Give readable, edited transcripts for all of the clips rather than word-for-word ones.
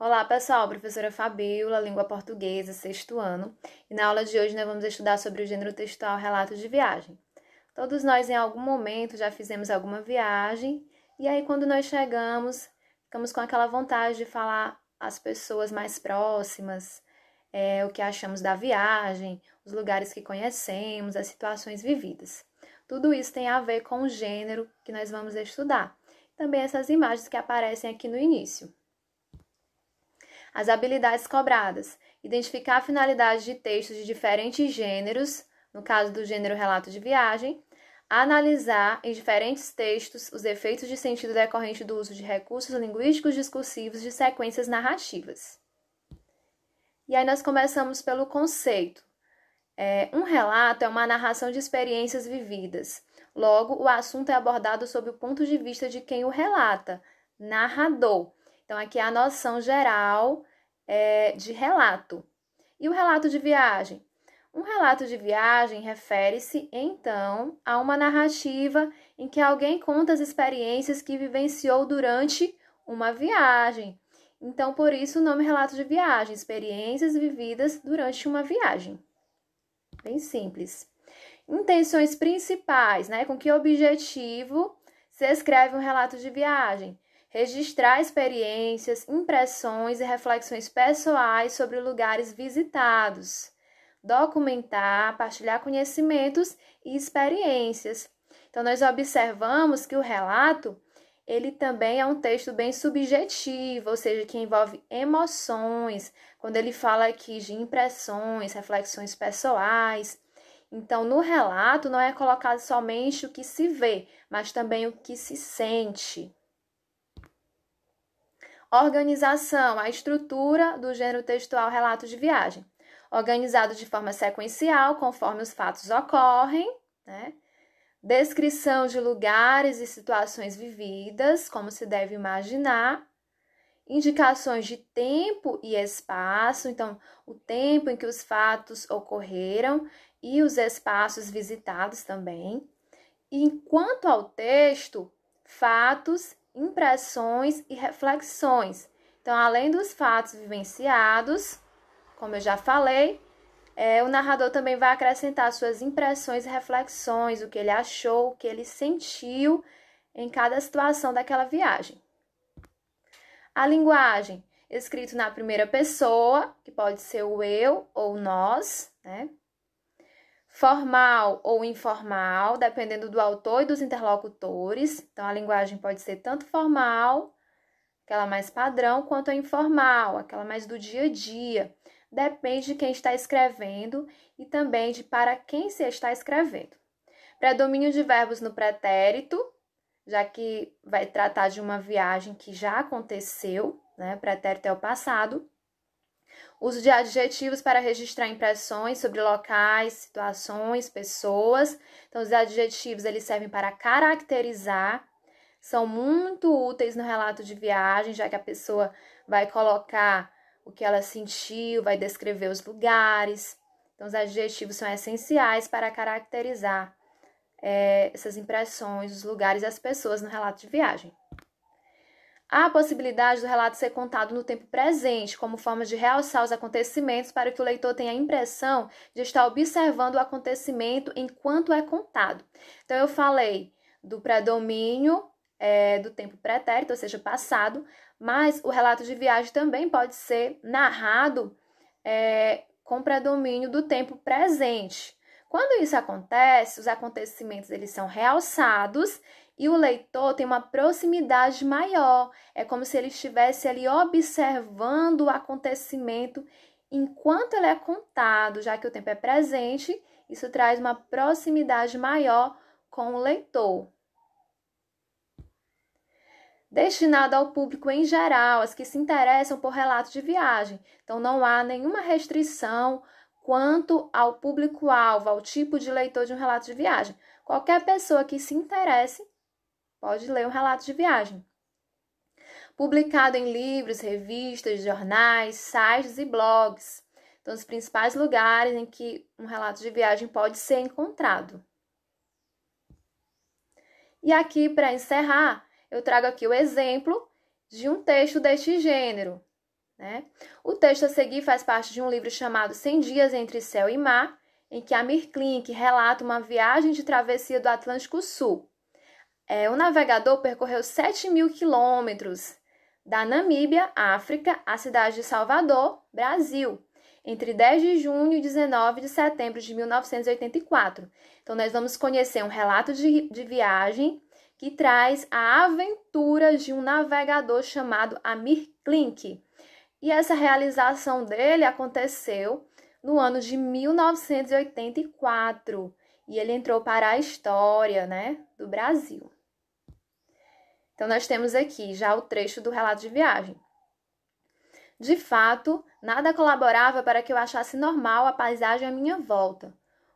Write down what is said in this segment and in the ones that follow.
Olá, pessoal, professora Fabíola, língua portuguesa, sexto ano. E na aula de hoje nós vamos estudar sobre o gênero textual relatos de viagem. Todos nós, em algum momento, já fizemos alguma viagem, e aí quando nós chegamos, ficamos com aquela vontade de falar às pessoas mais próximas, o que achamos da viagem, os lugares que conhecemos, as situações vividas. Tudo isso tem a ver com o gênero que nós vamos estudar. Também essas imagens que aparecem aqui no início. As habilidades cobradas: identificar a finalidade de textos de diferentes gêneros, no caso do gênero relato de viagem, analisar em diferentes textos os efeitos de sentido decorrente do uso de recursos linguísticos discursivos de sequências narrativas. E aí nós começamos pelo conceito. Um relato é uma narração de experiências vividas. Logo, o assunto é abordado sob o ponto de vista de quem o relata, narrador. Então, aqui é a noção geral de relato. E o relato de viagem? Um relato de viagem refere-se, então, a uma narrativa em que alguém conta as experiências que vivenciou durante uma viagem. Então, por isso, o nome relato de viagem, experiências vividas durante uma viagem. Bem simples. Intenções principais, com que objetivo se escreve um relato de viagem? Registrar experiências, impressões e reflexões pessoais sobre lugares visitados. Documentar, partilhar conhecimentos e experiências. Então, nós observamos que o relato, ele também é um texto bem subjetivo, ou seja, que envolve emoções, quando ele fala aqui de impressões, reflexões pessoais. Então, no relato, não é colocado somente o que se vê, mas também o que se sente. Organização, a estrutura do gênero textual relato de viagem. Organizado de forma sequencial, conforme os fatos ocorrem, Descrição de lugares e situações vividas, como se deve imaginar. Indicações de tempo e espaço, então, o tempo em que os fatos ocorreram e os espaços visitados também. E quanto ao texto, fatos, impressões e reflexões. Então, além dos fatos vivenciados, como eu já falei, o narrador também vai acrescentar suas impressões e reflexões, o que ele achou, o que ele sentiu em cada situação daquela viagem. A linguagem, escrito na primeira pessoa, que pode ser o eu ou nós, Formal ou informal, dependendo do autor e dos interlocutores. Então, a linguagem pode ser tanto formal, aquela mais padrão, quanto a informal, aquela mais do dia a dia. Depende de quem está escrevendo e também de para quem se está escrevendo. Predomínio de verbos no pretérito, já que vai tratar de uma viagem que já aconteceu, Pretérito é o passado. Uso de adjetivos para registrar impressões sobre locais, situações, pessoas. Então, os adjetivos eles servem para caracterizar, são muito úteis no relato de viagem, já que a pessoa vai colocar o que ela sentiu, vai descrever os lugares. Então, os adjetivos são essenciais para caracterizar essas impressões, os lugares e as pessoas no relato de viagem. Há a possibilidade do relato ser contado no tempo presente, como forma de realçar os acontecimentos para que o leitor tenha a impressão de estar observando o acontecimento enquanto é contado. Então, eu falei do predomínio do tempo pretérito, ou seja, passado, mas o relato de viagem também pode ser narrado com predomínio do tempo presente. Quando isso acontece, os acontecimentos eles são realçados e o leitor tem uma proximidade maior. É como se ele estivesse ali observando o acontecimento enquanto ele é contado, já que o tempo é presente, isso traz uma proximidade maior com o leitor. Destinado ao público em geral, as que se interessam por relato de viagem. Então, não há nenhuma restrição quanto ao público-alvo, ao tipo de leitor de um relato de viagem. Qualquer pessoa que se interesse pode ler um relato de viagem. Publicado em livros, revistas, jornais, sites e blogs. Então, os principais lugares em que um relato de viagem pode ser encontrado. E aqui, para encerrar, eu trago aqui o exemplo de um texto deste gênero. né? O texto a seguir faz parte de um livro chamado 100 Dias entre Céu e Mar, em que Amir Klink relata uma viagem de travessia do Atlântico Sul. O navegador percorreu 7.000 quilômetros da Namíbia, África, à cidade de Salvador, Brasil, entre 10 de junho e 19 de setembro de 1984. Então, nós vamos conhecer um relato de viagem que traz a aventura de um navegador chamado Amir Klink. E essa realização dele aconteceu no ano de 1984. E ele entrou para a história, né, do Brasil. Então, nós temos aqui já o trecho do relato de viagem. De fato, nada colaborava para que eu achasse normal a paisagem à minha volta.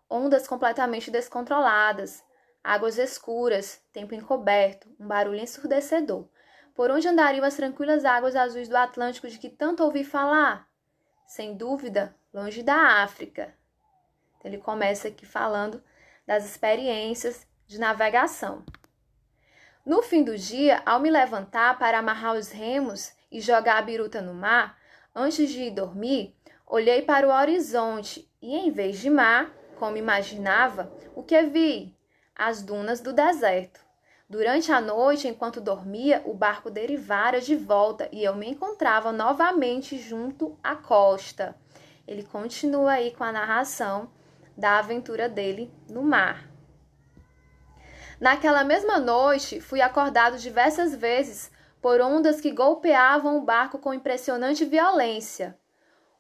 Ondas completamente descontroladas, águas escuras, tempo encoberto, um barulho ensurdecedor. Por onde andariam as tranquilas águas azuis do Atlântico de que tanto ouvi falar? Sem dúvida, longe da África. Então, ele começa aqui falando das experiências de navegação. No fim do dia, ao me levantar para amarrar os remos e jogar a biruta no mar, antes de ir dormir, olhei para o horizonte e, em vez de mar, como imaginava, o que vi? As dunas do deserto. Durante a noite, enquanto dormia, o barco derivara de volta e eu me encontrava novamente junto à costa. Ele continua aí com a narração da aventura dele no mar. Naquela mesma noite, fui acordado diversas vezes por ondas que golpeavam o barco com impressionante violência.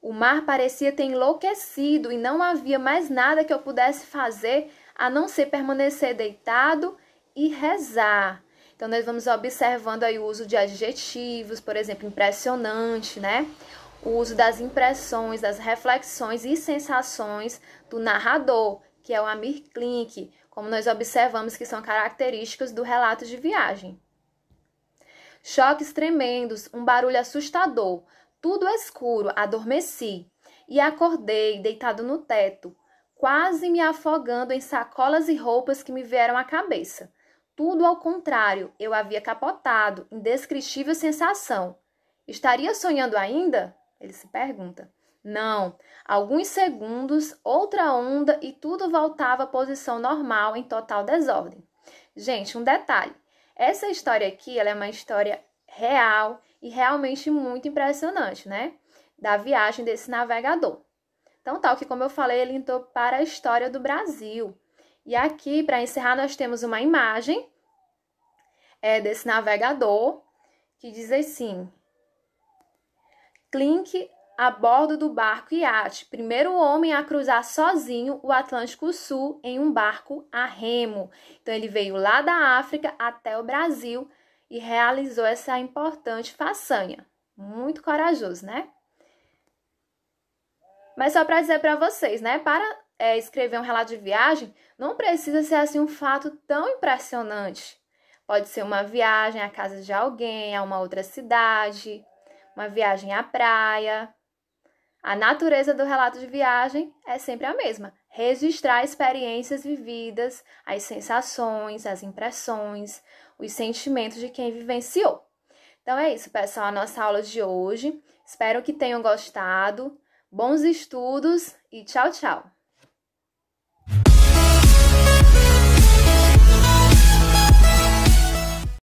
O mar parecia ter enlouquecido e não havia mais nada que eu pudesse fazer a não ser permanecer deitado e rezar. Então, nós vamos observando aí o uso de adjetivos, por exemplo, impressionante, né? O uso das impressões, das reflexões e sensações do narrador, que é o Amir Klink, como nós observamos que são características do relato de viagem. Choques tremendos, um barulho assustador, tudo escuro, adormeci e acordei deitado no teto, quase me afogando em sacolas e roupas que me vieram à cabeça. Tudo ao contrário, eu havia capotado, indescritível sensação. Estaria sonhando ainda? Ele se pergunta. Não, alguns segundos, outra onda e tudo voltava à posição normal em total desordem. Gente, um detalhe. Essa história aqui, ela é uma história real e realmente muito impressionante, né? Da viagem desse navegador. Então, tal que como eu falei, ele entrou para a história do Brasil. E aqui, para encerrar, nós temos uma imagem desse navegador que diz assim: Klink a bordo do barco iate, primeiro homem a cruzar sozinho o Atlântico Sul em um barco a remo. Então, ele veio lá da África até o Brasil e realizou essa importante façanha. Muito corajoso, né? Mas só para dizer para vocês, né? Para escrever um relato de viagem, não precisa ser assim um fato tão impressionante. Pode ser uma viagem à casa de alguém, a uma outra cidade, uma viagem à praia. A natureza do relato de viagem é sempre a mesma. Registrar experiências vividas, as sensações, as impressões, os sentimentos de quem vivenciou. Então é isso, pessoal, a nossa aula de hoje. Espero que tenham gostado. Bons estudos e tchau, tchau!